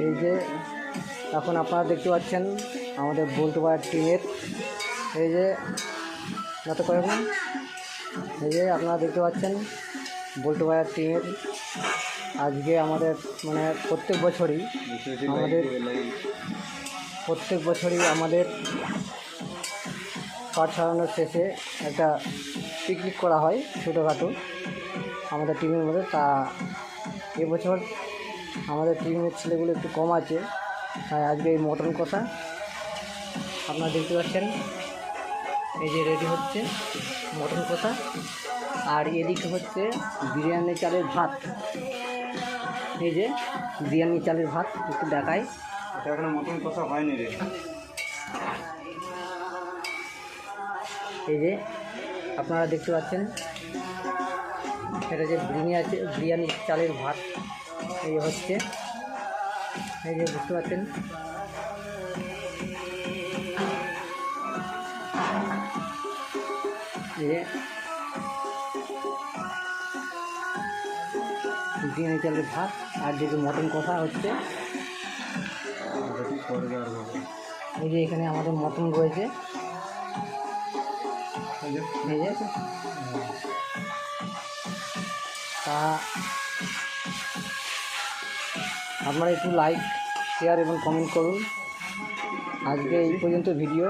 এই যে এখন আপনারা দেখতে পাচ্ছেন আমাদের বল্টু ভাইয়ের টিমের এই যে যত করে না এই যে আপনারা দেখতে পাচ্ছেন বল্টু ভাইয়ের টিমের আজকে আমাদের মানে প্রত্যেক বছরই আমাদের কাঠ সারানোর শেষে একটা পিকনিক করা হয় ছোটোখাটো আমাদের টিমের মধ্যে। তা এবছর আমাদের টিমের ছেলেগুলো একটু কম আছে, তাই আজকে এই মটন কষা আপনারা দেখতে পাচ্ছেন এই যে রেডি হচ্ছে মটন কষা। আর এদিকে হচ্ছে বিরিয়ানি চালের ভাত, এই যে বিরিয়ানি চালের ভাত একটু দেখাই। এটা এখনো মটন কষা হয়নি রে। এই যে আপনারা দেখতে পাচ্ছেন এটা যে বিরিয়ানি চালের ভাত এই হচ্ছে, এই যে বুঝতে পারছেন। এই যে বিরিয়ানি চালের ভাত আর যে মটন কষা হচ্ছে। এই যে এখানে আমাদের মটন রয়েছে, এই যে তা আপনারা একটু লাইক শেয়ার এবং কমেন্ট করুন। আজকে এই পর্যন্ত ভিডিও,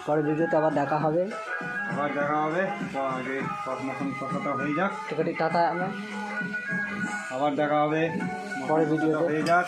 পরের ভিডিওতে আবার দেখা হবে। তো আগে মটন কষাটা হয়ে যাক, টাটা। আবার দেখা হবে পরের ভিডিওতে হয়ে যাক।